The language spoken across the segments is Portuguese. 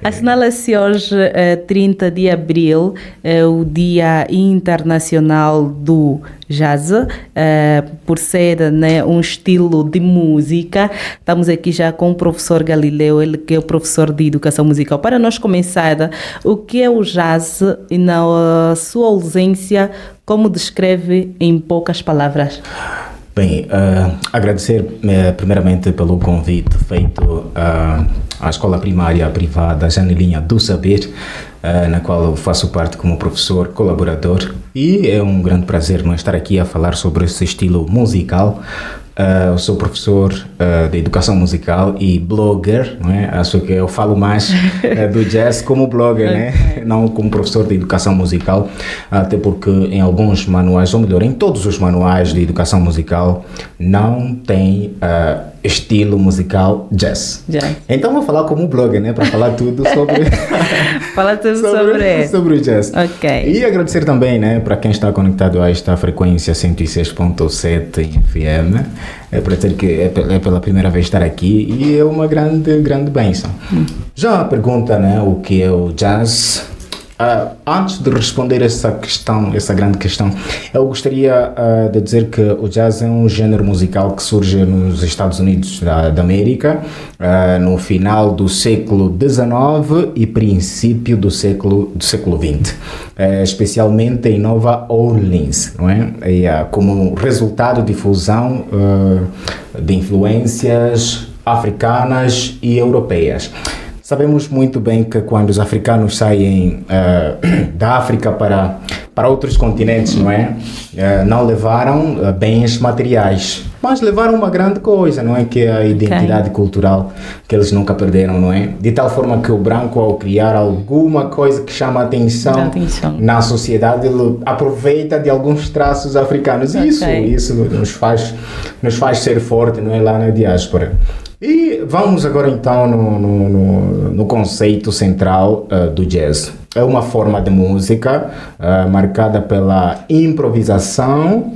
Assinala-se hoje, 30 de abril, o Dia Internacional do Jazz, por ser, né, um estilo de música. Estamos aqui já com o professor Galileu, ele que é o professor de educação musical. Para nós começar, o que é o jazz e, na sua ausência, como descreve em poucas palavras? Bem, agradecer primeiramente pelo convite feito à Escola Primária Privada Janelinha do Saber, na qual eu faço parte como professor colaborador, e é um grande prazer estar aqui a falar sobre esse estilo musical. Eu sou professor de educação musical e blogger, não é? Acho que eu falo mais do jazz como blogger, né? Não como professor de educação musical, até porque em alguns manuais, ou melhor, em todos os manuais de educação musical, não tem estilo musical jazz. Então vou falar como blogger, né? Para falar tudo sobre falar tudo sobre o jazz. Ok. E agradecer também, né, para quem está conectado a esta frequência 106.7 FM. É para dizer que é pela primeira vez estar aqui e é uma grande bênção. Já a pergunta, né, o que é o jazz? Antes de responder essa grande questão, eu gostaria de dizer que o jazz é um género musical que surge nos Estados Unidos da América, no final do século XIX e princípio do século XX, especialmente em Nova Orleans, não é? Como resultado de fusão de influências africanas e europeias. Sabemos muito bem que quando os africanos saem da África para outros continentes, não é? Não levaram bens materiais, mas levaram uma grande coisa, não é? Que é a identidade cultural que eles nunca perderam, não é? De tal forma que o branco, ao criar alguma coisa que chama a atenção na sociedade, ele aproveita de alguns traços africanos. Isso nos faz ser forte, não é? Lá na diáspora. E vamos agora então no conceito central do jazz. É uma forma de música marcada pela improvisação,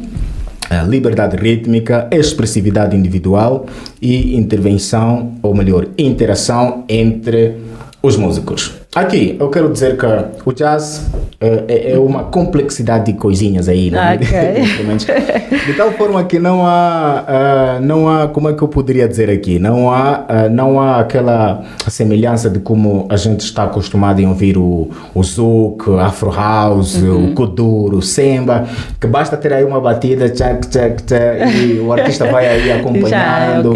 liberdade rítmica, expressividade individual e intervenção, ou melhor, interação entre os músicos. Aqui eu quero dizer que o jazz é uma complexidade de coisinhas aí, né? De tal forma que não há, como é que eu poderia dizer aqui, não há aquela semelhança de como a gente está acostumado a ouvir o zouk, afro house, o kuduro, o samba, que basta ter aí uma batida, tchac, tchac, tchac, e o artista vai aí acompanhando.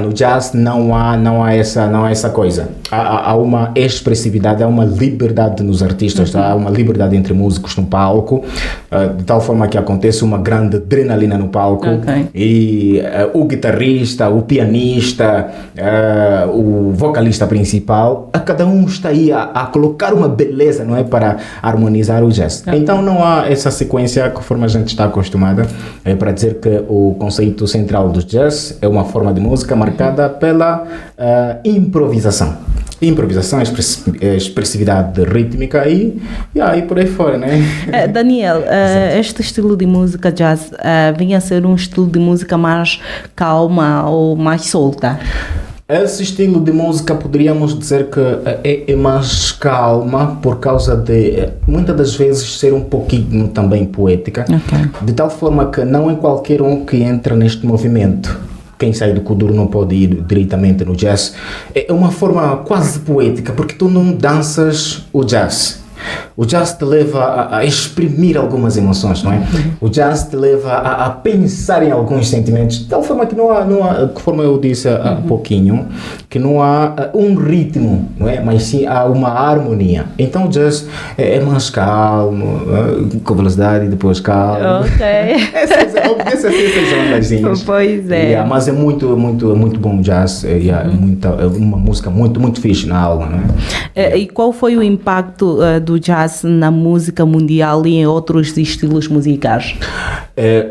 No jazz não há essa coisa. Há uma expressividade, há uma liberdade nos artistas, há uma liberdade entre músicos no palco, de tal forma que acontece uma grande adrenalina no palco, e o guitarrista, o pianista, o vocalista principal, cada um está aí a colocar uma beleza, não é, para harmonizar o jazz. Então não há essa sequência conforme a gente está acostumada, para dizer que o conceito central do jazz é uma forma de música marcada pela improvisação, expressividade rítmica e por aí fora, né? Daniel, este estilo de música jazz vinha a ser um estilo de música mais calma ou mais solta? Esse estilo de música poderíamos dizer que é mais calma por causa de, muitas das vezes, ser um pouquinho também poética, de tal forma que não é qualquer um que entra neste movimento. Quem sai do kuduro não pode ir diretamente no jazz. É uma forma quase poética, porque tu não danças o jazz. O jazz te leva a exprimir algumas emoções, não é? O jazz te leva a pensar em alguns sentimentos, de tal forma que não há, conforme eu disse há pouquinho, que não há um ritmo, não é? Mas sim há uma harmonia. Então o jazz é mais calmo, com velocidade e depois calmo. Essas ondazinhas. Pois é. Mas é muito bom o jazz, é uma música muito fixe na alma, não é? E qual foi o impacto do jazz na música mundial e em outros estilos musicais?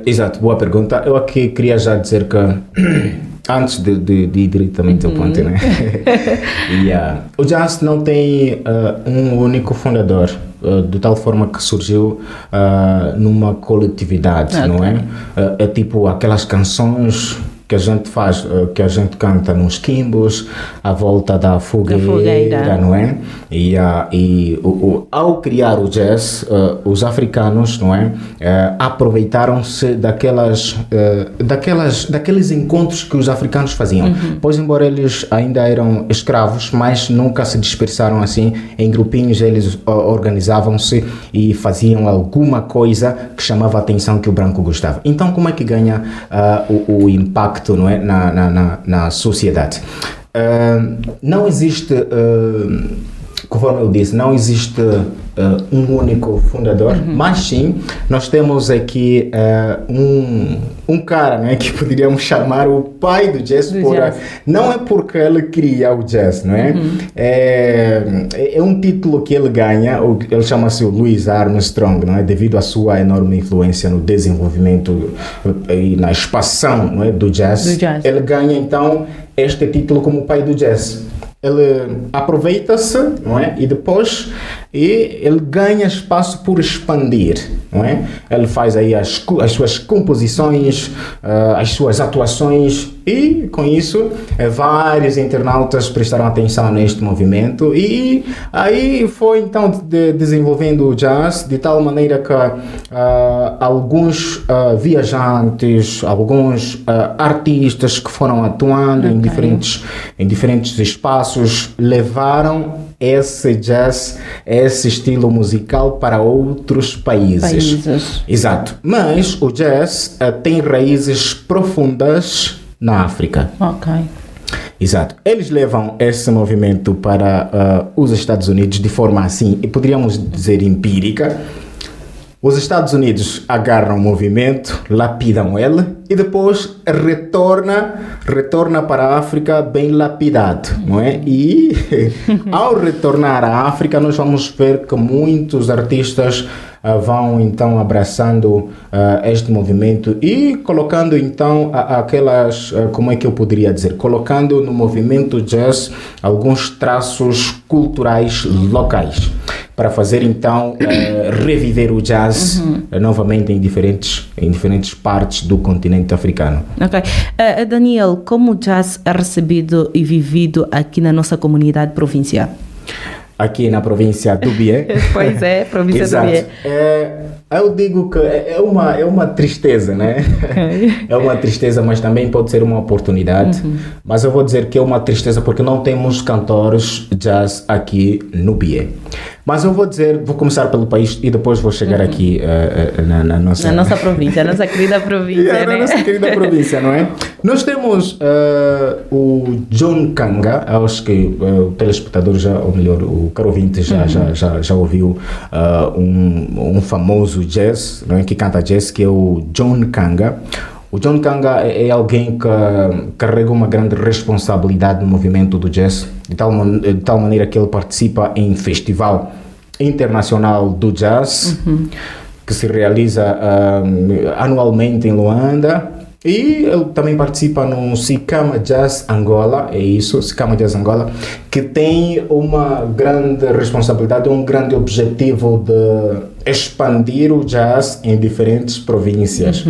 Exato, boa pergunta. Eu aqui queria já dizer que antes de ir diretamente ao ponto, né? O jazz não tem um único fundador, de tal forma que surgiu numa coletividade, não é? É tipo aquelas canções que a gente faz, que a gente canta nos quimbos, à volta da fogueira, não é? Ao criar o jazz, os africanos, não é? Aproveitaram-se daqueles encontros que os africanos faziam. Pois, embora eles ainda eram escravos, mas nunca se dispersaram assim em grupinhos, eles organizavam-se e faziam alguma coisa que chamava a atenção que o branco gostava. Então, como é que ganha o impacto, não é, na sociedade? Não existe, conforme eu disse, não existe um único fundador, mas sim, nós temos aqui um cara, né, que poderíamos chamar o pai do jazz, não é porque ele cria o jazz, não é? É um título que ele ganha, ele chama-se Louis Armstrong, não é? Devido à sua enorme influência no desenvolvimento e na expansão, não é, do jazz. Ele ganha então este título como pai do jazz. Ele aproveita-se, não é? E depois ele ganha espaço por expandir, não é? Ele faz aí as suas composições, as suas atuações, e com isso vários internautas prestaram atenção neste movimento, e aí foi então desenvolvendo o jazz de tal maneira que alguns viajantes, alguns artistas que foram atuando em diferentes espaços levaram esse jazz, esse estilo musical para outros países. Exato. Mas o jazz tem raízes profundas na África. Ok. Exato. Eles levam esse movimento para os Estados Unidos de forma assim, e poderíamos dizer empírica. Os Estados Unidos agarram o movimento, lapidam ele e depois retorna para a África bem lapidado, não é? E ao retornar à África, nós vamos ver que muitos artistas vão então abraçando este movimento e colocando então aquelas, como é que eu poderia dizer, colocando no movimento jazz alguns traços culturais locais, para fazer então reviver o jazz novamente em diferentes partes do continente africano. Ok. Daniel, como o jazz é recebido e vivido aqui na nossa comunidade provincial? Aqui na província do Bié. Pois é, província do Bié. Eu digo que é uma tristeza, né? É uma tristeza, mas também pode ser uma oportunidade. Mas eu vou dizer que é uma tristeza porque não temos cantores jazz aqui no Bié. Mas eu vou começar pelo país e depois vou chegar aqui na nossa província, na nossa querida província. Na nossa querida província, não é? Nós temos o John Kanga, acho que o telespectador ou melhor, o caro ouvinte já ouviu um famoso jazz, não é? Que canta jazz, que é o John Kanga. O John Kanga é alguém que carrega uma grande responsabilidade no movimento do jazz, de tal maneira que ele participa em festival internacional do jazz, que se realiza anualmente em Luanda, e ele também participa no Sikama Jazz Angola, Sikama Jazz Angola, que tem uma grande responsabilidade, um grande objetivo de expandir o jazz em diferentes províncias.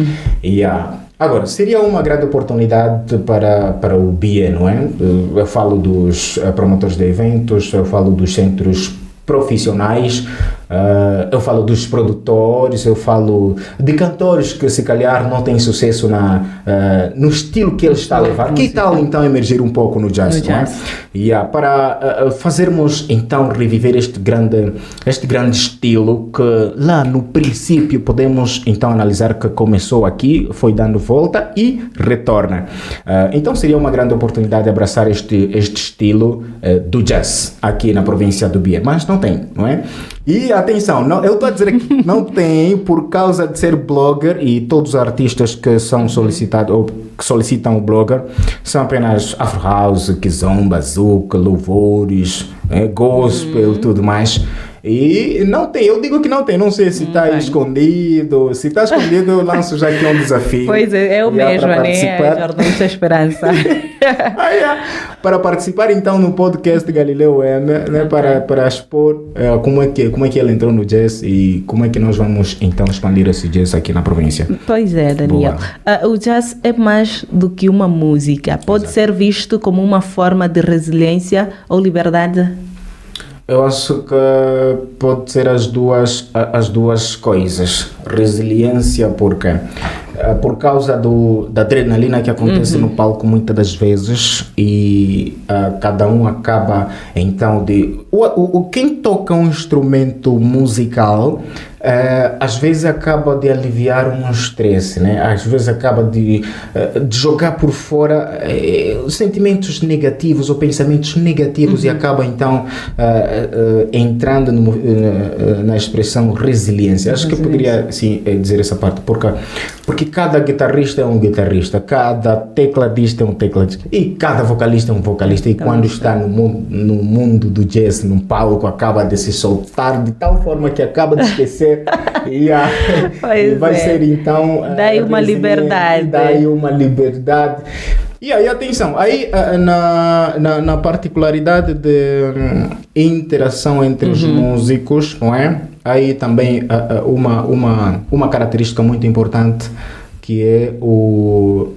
Agora, seria uma grande oportunidade para o Bié, não é? Eu falo dos promotores de eventos, eu falo dos centros profissionais, eu falo dos produtores, eu falo de cantores que se calhar não têm sucesso no estilo que ele está a levar. Que tal então emergir um pouco no jazz? Para fazermos então reviver este grande estilo que lá no princípio podemos então analisar que começou aqui, foi dando volta e retorna. Então seria uma grande oportunidade de abraçar este estilo do jazz aqui na província do Bié, mas não tem, não é? E atenção, eu estou a dizer que não tem por causa de ser blogger, e todos os artistas que são solicitados ou que solicitam o blogger são apenas Afro House, Kizomba, Zouk, louvores, gospel, tudo mais. E não tem, eu digo que não tem, não sei se está escondido. Se está escondido, eu lanço já aqui um desafio. Pois é, eu mesma, né? Jornalista Esperança. Para participar então no podcast Galileu M, né, para expor como é que ele entrou no jazz e como é que nós vamos então expandir esse jazz aqui na província. Pois é, Daniel. O jazz é mais do que uma música. Pode ser visto como uma forma de resiliência ou liberdade? Eu acho que pode ser as duas coisas. Resiliência, porque por causa da adrenalina que acontece no palco muitas das vezes e cada um acaba então quem toca um instrumento musical às vezes acaba de aliviar um estresse, né? Às vezes acaba de jogar por fora sentimentos negativos ou pensamentos negativos e acaba então entrando na expressão resiliência. Acho que eu poderia sim, dizer essa parte, porque cada guitarrista é um guitarrista, cada tecladista é um tecladista e cada vocalista é um vocalista, e quando está no mundo do jazz, num palco, acaba de se soltar de tal forma que acaba de esquecer e vai ser então daí uma liberdade. E aí, atenção, aí na particularidade de interação entre os músicos, não é? Aí também uma característica muito importante, que é o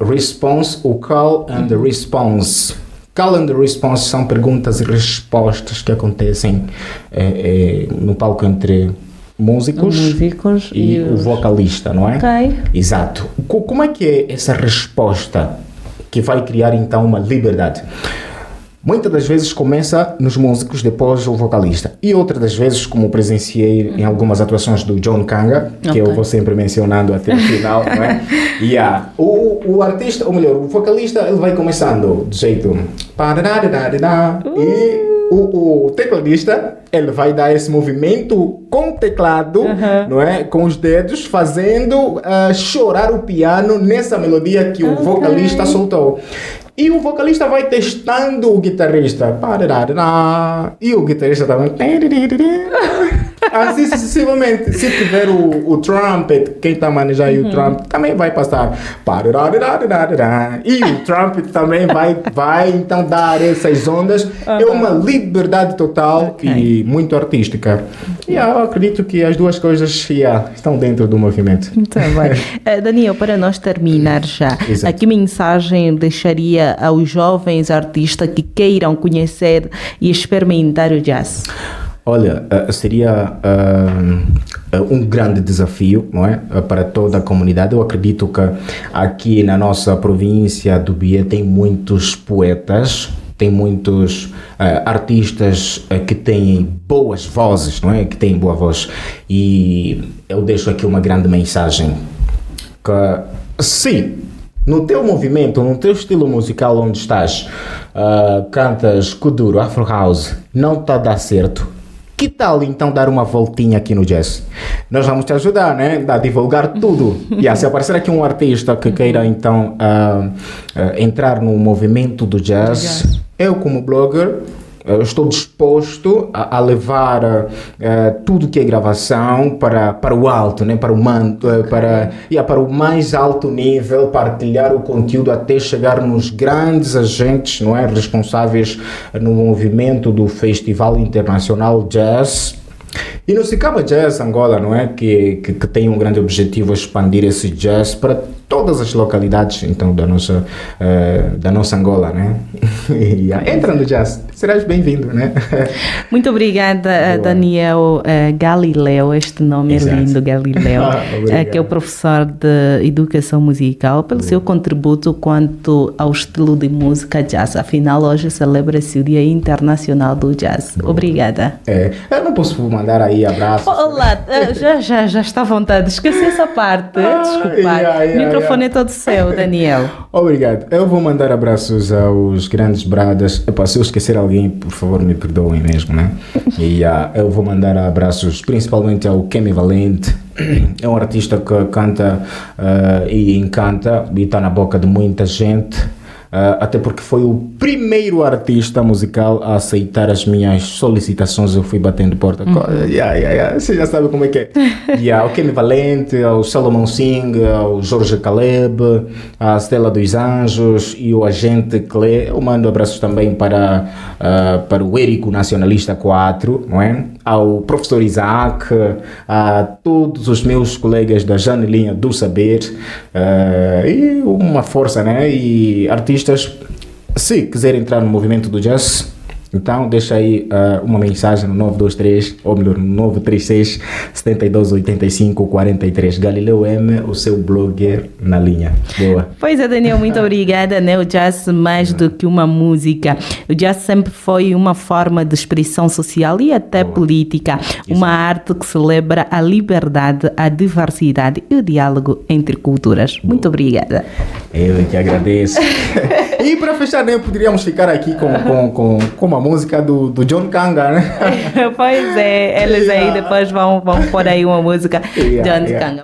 response, o call and response. Call and response são perguntas e respostas que acontecem no palco entre músicos e o vocalista, não é? Ok. Exato. Como é que é essa resposta que vai criar então uma liberdade? Muitas das vezes começa nos músicos, depois o vocalista. E outras das vezes, como presenciei em algumas atuações do John Kanga, que eu vou sempre mencionando até o final, não é? O artista, ou melhor, o vocalista, ele vai começando do jeito... E o tecladista, ele vai dar esse movimento com o teclado, não é? Com os dedos, fazendo chorar o piano nessa melodia que o vocalista soltou. E o vocalista vai testando o guitarrista. E o guitarrista também. Assim sucessivamente. Se tiver o trumpet, quem está a manejar o trumpet também vai passar. E o trumpet também vai então dar essas ondas. É uma liberdade total e muito artística. E eu acredito que as duas coisas estão dentro do movimento. Muito bem. Daniel, para nós terminar já, a que mensagem deixaria aos jovens artistas que queiram conhecer e experimentar o jazz? Olha, seria um grande desafio, não é? Para toda a comunidade. Eu acredito que aqui na nossa província do Bié tem muitos poetas, tem muitos artistas que têm boas vozes, não é? Que têm boa voz. E eu deixo aqui uma grande mensagem, que sim, no teu movimento, no teu estilo musical onde estás, cantas kuduro, afro house, não está a dar certo. Que tal então dar uma voltinha aqui no jazz? Nós vamos te ajudar, né? A divulgar tudo. E se aparecer aqui um artista que queira então entrar no movimento do jazz, eu como blogger estou disposto a levar tudo que é gravação para o alto, né? Para o mais alto nível, partilhar o conteúdo até chegar nos grandes agentes, não é? Responsáveis no movimento do Festival Internacional Jazz. E no Sicaba Jazz Angola, não é? Que tem um grande objetivo, expandir esse jazz para todas as localidades então da nossa Angola, né? Entra no jazz, serás bem-vindo, né? Muito obrigada, Daniel Galileu, este nome é lindo, Galileu, que é o professor de Educação Musical, pelo seu contributo quanto ao estilo de música jazz. Afinal, hoje celebra-se o Dia Internacional do Jazz. Obrigada. Eu não posso mandar aí abraços. Olá, já está à vontade. Esqueci essa parte. Desculpa. O microfone é todo seu, Daniel. Obrigado. Eu vou mandar abraços aos grandes bradas. Se eu esquecer alguém, por favor, me perdoem mesmo, né? E eu vou mandar abraços principalmente ao Kemi Valente. É um artista que canta e encanta e está na boca de muita gente. até porque foi o primeiro artista musical a aceitar as minhas solicitações. Eu fui batendo porta. Você já sabe como é que é. O Kemi Valente, o Salomão Singh, o Jorge Caleb, a Stella dos Anjos e o Agente Clé. Eu mando abraços também para o Érico Nacionalista 4, não é? Ao professor Isaac, a todos os meus colegas da Janelinha do Saber, e uma força, né? E artistas, se quiserem entrar no movimento do jazz, então deixa aí uma mensagem no 923, ou melhor, no 936 72 85 43. Galileu M, o seu blogger na linha. Boa. Pois é, Daniel, muito obrigada, né? O jazz, mais do que uma música, o jazz sempre foi uma forma de expressão social e até política. Uma arte que celebra a liberdade, a diversidade e o diálogo entre culturas. Muito obrigada. Eu que agradeço. E para fechar, né, poderíamos ficar aqui com uma música do John Kanga, né? Pois é, eles aí depois vão pôr aí uma música John Kanga.